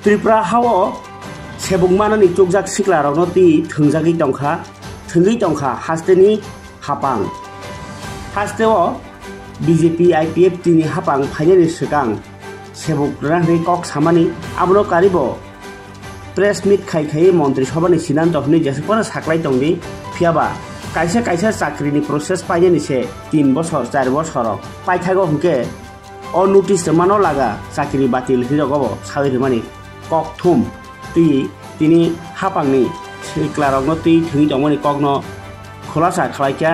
त्रिपुरा हाओ सेबुंगमानानि चुकजाक सिख्लारावनो ति थोंजागै तंखा हास्टेनि हापां हास्टेओ BJP IPF टिनि हापां फाइनानि सिगां सेबुकरानि कक सामानि आबनो कारिबो प्रेस मिट खाइखायै मन्त्रि सभानि सिद्धान्त हनि जेसेफोरा साख्लाय दंनि फियाबा कायसा चाकरिनि प्रसेस पाइनानि से 3 बछर 4 बछर पाइथागो हंके अ नोटिस मानो लागा चाकरि बातिल हिरगबो साविरमानि ककथुम तिनि हापांनि सिख्लारावनो ति थोंनि दंमोनि ककनो खुलासा खालायख्या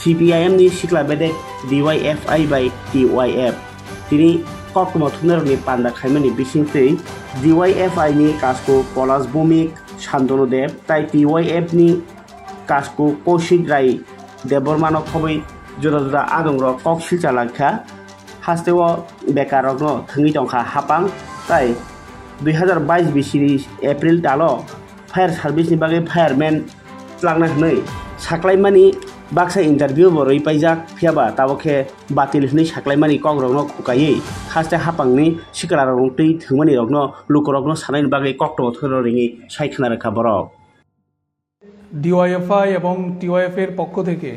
CPIM नि सिख्ला बेदे DYFI बाय TYF तिनि ककमो थुनरनि पान्दा खायमानि बिसिंथै DYFI नि कासको पलाश भौमिक शान्तनु देव ताई TYF नि कासको कौशिक राय देबरमानो खबै जुदा आदंग्र कक सिलचालाखा हास्टेओ बेकारनो थोंनि दंखा हापां ताई 2022 बिसिनि एप्रिल दालो फायार सार्भिसनि बागै फायारमेन लांना हनै साख्लायमानि बाक्सा इन्टारभिउ बरै पाइजाक फियाबा ताबोखे बातिल हनै साख्लायमानि ककरगनो खुकायै हास्टे हापांनि सिख्लारावनो दै थोंमानि रगनो लुकरगनो सानायनि बागै कक्टो थररिङि सायखना राखा बरक DYFI এবং TYF এর পক্ষ থেকে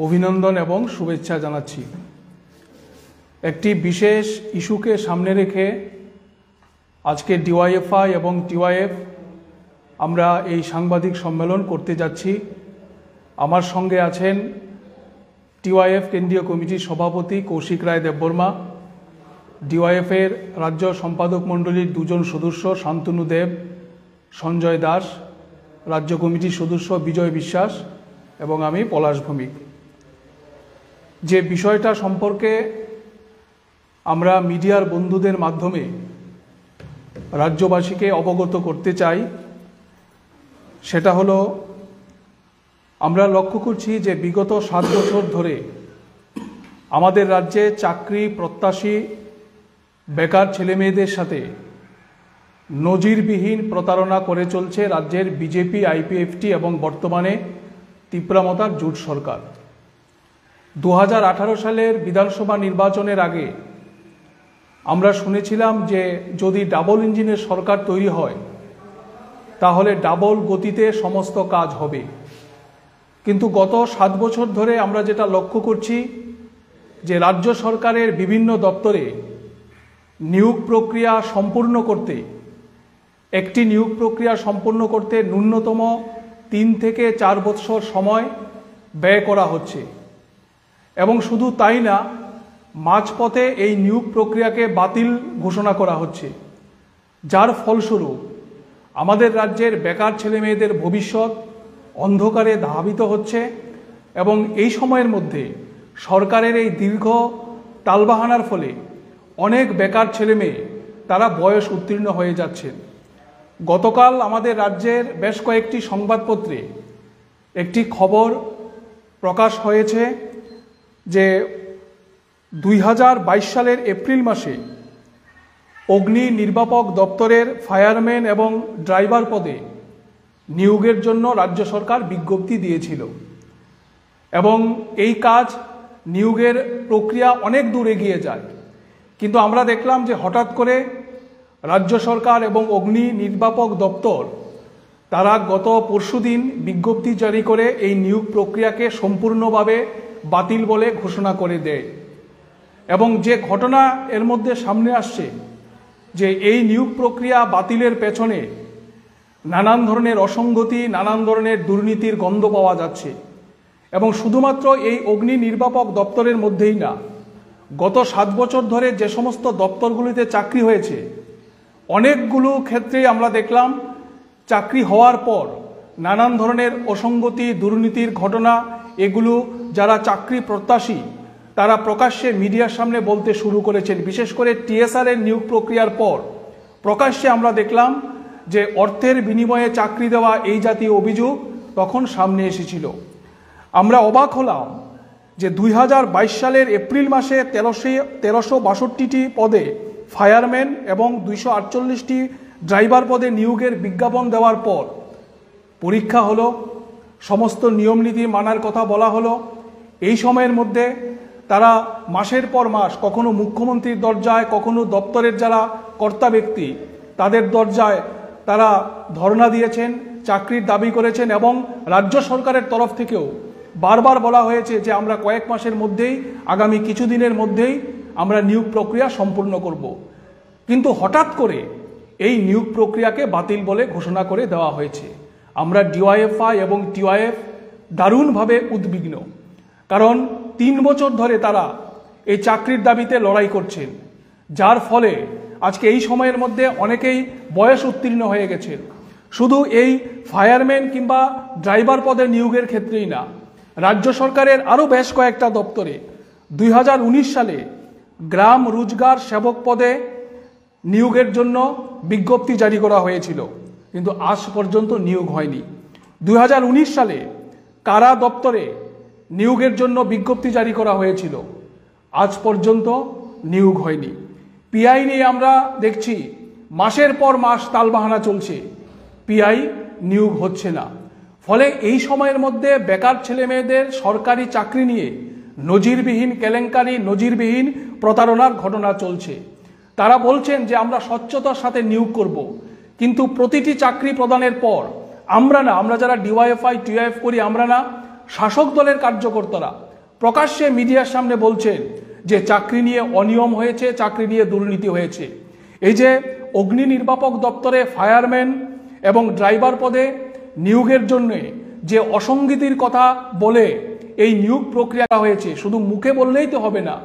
অভিনন্দন এবং শুভেচ্ছা জানাচ্ছি। একটি বিশেষ ইস্যুকে সামনে রেখে আজকে DYFI এবং TYF আমরা এই সাংবাদিক সম্মেলন করতে যাচ্ছি। আমার সঙ্গে আছেন TYF কেন্দ্রীয় কমিটির সভাপতি কৌশিক রায় দেববর্মা, DYF এর রাজ্য সম্পাদক মণ্ডলীর দুজন সদস্য শান্তনু দেব, সঞ্জয় দাস, রাজ্য কমিটির সদস্য বিজয় বিশ্বাস এবং আমি পলাশ ভৌমিক। যে বিষয়টা সম্পর্কে আমরা মিডিয়ার বন্ধুদের মাধ্যমে রাজ্যবাসীকে অবগত করতে চাই সেটা হলো, আমরা লক্ষ্য করছি যে বিগত 7 বছর ধরে আমাদের রাজ্যে চাকরি প্রত্যাশী বেকার ছেলেমেয়েদের সাথে নজিরবিহীন প্রতারণা করে চলছে রাজ্যের বিজেপি IPFT এবং বর্তমানে ত্রিপুরামতার জোট সরকার। 2018 সালের বিধানসভা নির্বাচনের আগে আমরা শুনেছিলাম যে যদি ডাবল ইঞ্জিনের সরকার তৈরি হয় তাহলে ডাবল গতিতে সমস্ত কাজ হবে। কিন্তু গত 7 বছর ধরে আমরা যেটা লক্ষ্য করছি যে রাজ্য সরকারের বিভিন্ন দপ্তরে নিয়োগ প্রক্রিয়া সম্পূর্ণ করতে ন্যূনতম 3 থেকে 4 বছর সময় ব্যয় করা হচ্ছে এবং শুধু তাই না, মাঝপথে এই নিয়োগ প্রক্রিয়াকে বাতিল ঘোষণা করা হচ্ছে, যার ফলস্বরূপ আমাদের রাজ্যের বেকার ছেলেমেয়েদের ভবিষ্যৎ অন্ধকারে ধাবিত হচ্ছে এবং এই সময়ের মধ্যে সরকারের এই দীর্ঘ টালবাহানার ফলে অনেক বেকার ছেলেমেয়ে তারা বয়স উত্তীর্ণ হয়ে যাচ্ছেন। গতকাল আমাদের রাজ্যের বেশ কয়েকটি সংবাদপত্রে একটি খবর প্রকাশ হয়েছে যে 2022 সালের এপ্রিল মাসে অগ্নি নির্বাপক দপ্তরের ফায়ারম্যান এবং ড্রাইভার পদে নিয়োগের জন্য রাজ্য সরকার বিজ্ঞপ্তি দিয়েছিল এবং এই কাজ নিয়োগের প্রক্রিয়া অনেক দূর এগিয়ে যায়। কিন্তু আমরা দেখলাম যে হঠাৎ করে রাজ্য সরকার এবং অগ্নি নির্বাপক দপ্তর তারা গত পরশুদিন বিজ্ঞপ্তি জারি করে এই নিয়োগ প্রক্রিয়াকে সম্পূর্ণভাবে বাতিল বলে ঘোষণা করে দেয় এবং যে ঘটনা এর মধ্যে সামনে আসছে যে এই নিয়োগ প্রক্রিয়া বাতিলের পেছনে নানান ধরনের অসঙ্গতি, নানান ধরনের দুর্নীতির গন্ধ পাওয়া যাচ্ছে এবং শুধুমাত্র এই অগ্নি নির্বাপক দপ্তরের মধ্যেই না, গত 7 বছর ধরে যে সমস্ত দপ্তরগুলিতে চাকরি হয়েছে অনেকগুলো ক্ষেত্রেই আমরা দেখলাম চাকরি হওয়ার পর নানান ধরনের অসঙ্গতি, দুর্নীতির ঘটনা এগুলো যারা চাকরি প্রত্যাশী তারা প্রকাশ্যে মিডিয়ার সামনে বলতে শুরু করেছেন। বিশেষ করে TSR এর নিয়োগ প্রক্রিয়ার পর প্রকাশ্যে আমরা দেখলাম যে অর্থের বিনিময়ে চাকরি দেওয়া এই জাতীয় অভিযোগ তখন সামনে এসেছিল। আমরা অবাক হলাম যে 2022 সালের এপ্রিল মাসে 1362টি পদে ফায়ারম্যান এবং 248টি ড্রাইভার পদে নিয়োগের বিজ্ঞাপন দেওয়ার পর পরীক্ষা হলো, সমস্ত নিয়মনীতি মানার কথা বলা হলো। এই সময়ের মধ্যে তারা মাসের পর মাস কখনো মুখ্যমন্ত্রীর দরজায়, কখনো দপ্তরের যারা কর্তা ব্যক্তি তাদের দরজায় তারা ধর্ণা দিয়েছেন, চাকরির দাবি করেছেন এবং রাজ্য সরকারের তরফ থেকেও বারবার বলা হয়েছে যে আমরা কয়েক মাসের মধ্যেই, আগামী কিছুদিনের মধ্যেই আমরা নিয়োগ প্রক্রিয়া সম্পূর্ণ করব। কিন্তু হঠাৎ করে এই নিয়োগ প্রক্রিয়াকে বাতিল বলে ঘোষণা করে দেওয়া হয়েছে। আমরা ডিওয়াইএফআই এবং টিওয়াইএফ দারুণভাবে উদ্বিগ্ন, কারণ 3 বছর ধরে তারা এই চাকরির দাবিতে লড়াই করছেন, যার ফলে আজকে এই সময়ের মধ্যে অনেকেই বয়স উত্তীর্ণ হয়ে গেছেন। শুধু এই ফায়ারম্যান কিংবা ড্রাইভার পদে নিয়োগের ক্ষেত্রেই না, রাজ্য সরকারের আরও বেশ কয়েকটা দপ্তরে 2019 সালে গ্রাম রোজগার সেবক পদে নিয়োগের জন্য বিজ্ঞপ্তি জারি করা হয়েছিল, কিন্তু আজ পর্যন্ত নিয়োগ হয়নি। 2019 সালে কারা দপ্তরে নিয়োগের জন্য বিজ্ঞপ্তি জারি করা হয়েছিল, আজ পর্যন্ত নিয়োগ হয়নি। পিআই নিয়ে আমরা দেখছি মাসের পর মাস তালবাহানা চলছে, পিআই নিয়োগ হচ্ছে না। ফলে এই সময়ের মধ্যে বেকার ছেলেমেয়েদের সরকারি চাকরি নিয়ে নজিরবিহীন কেলেঙ্কারি, নজিরবিহীন প্রতারণার ঘটনা চলছে। তারা বলছেন যে আমরা স্বচ্ছতার সাথে নিয়োগ করব, কিন্তু প্রতিটি চাকরি প্রদানের পর আমরা যারা ডিওয়াইএফআই টিওয়াইএফ করি, আমরা না, শাসক দলের কার্যকর্তারা প্রকাশ্যে মিডিয়ার সামনে বলছেন যে চাকরি নিয়ে অনিয়ম হয়েছে, চাকরি নিয়ে দুর্নীতি হয়েছে। এই যে অগ্নি নির্বাপক দপ্তরে ফায়ারম্যান এবং ড্রাইভার পদে নিয়োগের জন্য যে অসঙ্গতির কথা বলে এই নিয়োগ প্রক্রিয়া হয়েছে, শুধু মুখে বললেই তো হবে না।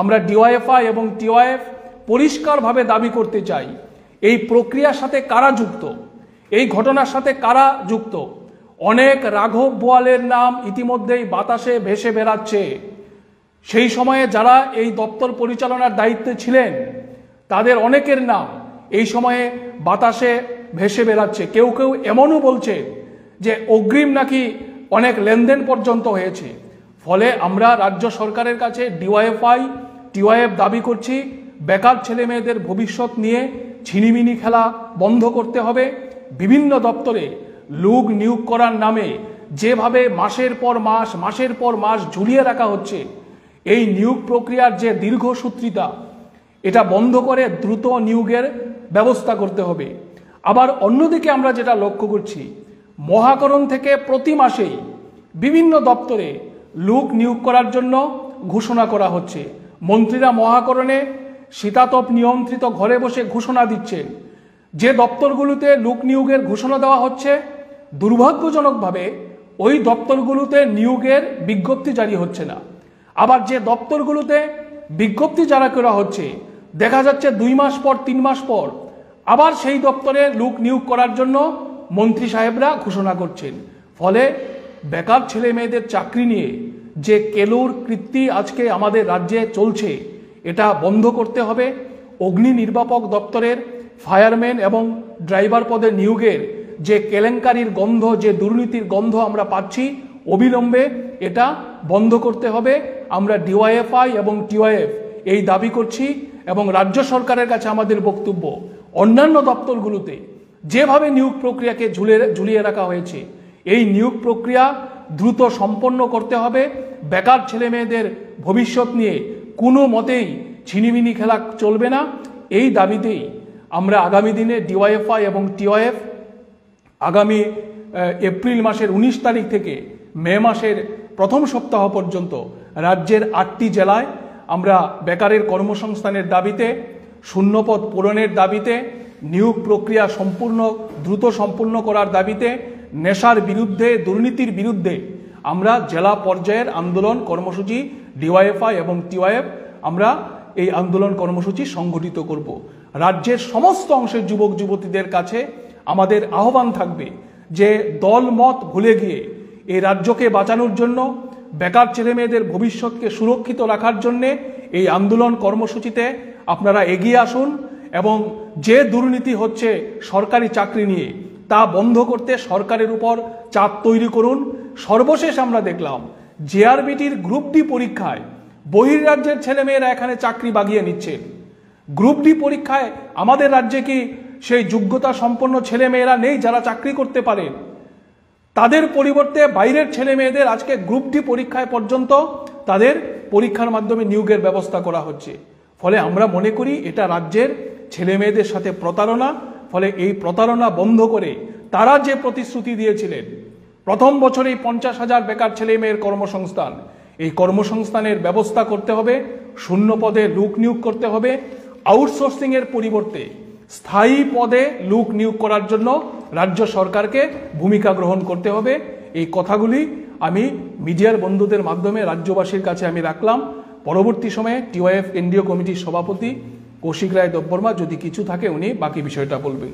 আমরা ডিওয়াইএফআই এবং টিওয়াইএফ পরিষ্কারভাবে দাবি করতে চাই, এই প্রক্রিয়ার সাথে কারা যুক্ত, এই ঘটনার সাথে কারা যুক্ত। অনেক রাঘব বোয়ালের নাম ইতিমধ্যেই বাতাসে ভেসে বেড়াচ্ছে। সেই সময়ে যারা এই দপ্তর পরিচালনার দায়িত্বে ছিলেন তাদের অনেকের নাম এই সময়ে বাতাসে ভেসে বেড়াচ্ছে। কেউ কেউ এমনও বলছে যে অগ্রিম নাকি অনেক লেনদেন পর্যন্ত হয়েছে। ফলে আমরা রাজ্য সরকারের কাছে ডিওয়াইএফআই টিওয়াইএফ দাবি করছি, বেকার ছেলে মেয়েদের ভবিষ্যৎ নিয়ে ছিনিমিনি খেলা বন্ধ করতে হবে। বিভিন্ন দপ্তরে লোক নিয়োগ করার নামে যেভাবে মাসের পর মাস ঝুলিয়ে রাখা হচ্ছে, এই নিয়োগ প্রক্রিয়ার যে দীর্ঘসূত্রিতা, এটা বন্ধ করে দ্রুত নিয়োগের ব্যবস্থা করতে হবে। আবার অন্যদিকে আমরা যেটা লক্ষ্য করছি, মহাকরণ থেকে প্রতি মাসেই বিভিন্ন দপ্তরে লোক নিয়োগ করার জন্য ঘোষণা করা হচ্ছে। মন্ত্রীরা মহাকরণে শীতাতপ নিয়ন্ত্রিত ঘরে বসে ঘোষণা দিচ্ছেন। যে দপ্তরগুলোতে লোক নিয়োগের ঘোষণা দেওয়া হচ্ছে, দুর্ভাগ্যজনকভাবে ওই দপ্তরগুলোতে নিয়োগের বিজ্ঞপ্তি জারি হচ্ছে না। আবার যে দপ্তরগুলোতে বিজ্ঞপ্তি জারি করা হচ্ছে, দেখা যাচ্ছে 2 মাস পর 3 মাস পর আবার সেই দপ্তরে লোক নিয়োগ করার জন্য মন্ত্রী সাহেবরা ঘোষণা করছেন। ফলে বেকার ছেলে মেয়েদের চাকরি নিয়ে যে কেলোর কীর্তি আজকে আমাদের রাজ্যে চলছে, এটা বন্ধ করতে হবে। অগ্নি নির্বাপক দপ্তরের ফায়ারম্যান এবং ড্রাইভার পদে নিয়োগের যে কেলেঙ্কারির গন্ধ, যে দুর্নীতির গন্ধ আমরা পাচ্ছি, অবিলম্বে এটা বন্ধ করতে হবে। আমরা ডিওয়াইএফআই এবং টিওয়াইএফ এই দাবি করছি এবং রাজ্য সরকারের কাছে আমাদের বক্তব্য, অন্যান্য দপ্তরগুলোতে যেভাবে নিয়োগ প্রক্রিয়াকে ঝুলিয়ে রাখা হয়েছে, এই নিয়োগ প্রক্রিয়া দ্রুত সম্পন্ন করতে হবে। বেকার ছেলে মেয়েদের ভবিষ্যৎ নিয়ে কোনো মতেই ছিনিমিনি খেলা চলবে না। এই দাবিতেই আমরা আগামী দিনে ডিওয়াইএফআই এবং টিওয়াইএফ আগামী এপ্রিল মাসের 19 তারিখ থেকে মে মাসের প্রথম সপ্তাহ পর্যন্ত রাজ্যের 8টি জেলায় আমরা বেকারের কর্মসংস্থানের দাবিতে, শূন্যপদ পূরণের দাবিতে, নিয়োগ প্রক্রিয়া দ্রুত সম্পূর্ণ করার দাবিতে, নেশার বিরুদ্ধে, দুর্নীতির বিরুদ্ধে আমরা জেলা পর্যায়ের আন্দোলন কর্মসূচি ডিওয়াইএফআই এবং টিওয়াইএফ আমরা এই আন্দোলন কর্মসূচি সংগঠিত করব। রাজ্যের সমস্ত অংশের যুবক যুবতীদের কাছে আমাদের আহ্বান থাকবে যে দল মত ভুলে গিয়ে এই রাজ্যকে বাঁচানোর জন্য, বেকার ছেলে মেয়েদের ভবিষ্যৎকে সুরক্ষিত রাখার জন্য এই আন্দোলন কর্মসূচিতে আপনারা এগিয়ে আসুন এবং যে দুর্নীতি হচ্ছে সরকারি চাকরি নিয়ে তা বন্ধ করতে সরকারের উপর চাপ তৈরি করুন। সর্বশেষ আমরা দেখলাম জেআরবিটির গ্রুপ ডি পরীক্ষায় বহির্রাজ্যের ছেলেমেয়েরা এখানে চাকরি বাগিয়ে নিচ্ছেন। গ্রুপ ডি পরীক্ষায় আমাদের রাজ্যে কি সেই যোগ্যতা সম্পন্ন ছেলেমেয়েরা নেই যারা চাকরি করতে পারেন? তাদের পরিবর্তে বাইরের ছেলে মেয়েদের আজকে গ্রুপ ডি পরীক্ষায় পর্যন্ত তাদের পরীক্ষার মাধ্যমে নিয়োগের ব্যবস্থা করা হচ্ছে। ফলে আমরা মনে করি এটা রাজ্যের ছেলে মেয়েদের সাথে প্রতারণা। ফলে এই প্রতারণা বন্ধ করে তারা যে প্রতিশ্রুতি দিয়েছিলেন প্রথম বছরেই 50,000 বেকার ছেলে মেয়ের কর্মসংস্থান, এই কর্মসংস্থানের ব্যবস্থা করতে হবে, শূন্য পদে লোক নিয়োগ করতে হবে, আউটসোর্সিং এর পরিবর্তে স্থায়ী পদে লোক নিয়োগ করার জন্য রাজ্য সরকারকে ভূমিকা গ্রহণ করতে হবে। এই কথাগুলি আমি মিডিয়ার বন্ধুদের মাধ্যমে রাজ্যবাসীর কাছে আমি রাখলাম। পরবর্তী সময়ে টিওয়াইএফ কেন্দ্রীয় কমিটির সভাপতি কৌশিক রায় দেববর্মা যদি কিছু থাকে উনি বাকি বিষয়টা বলবেন।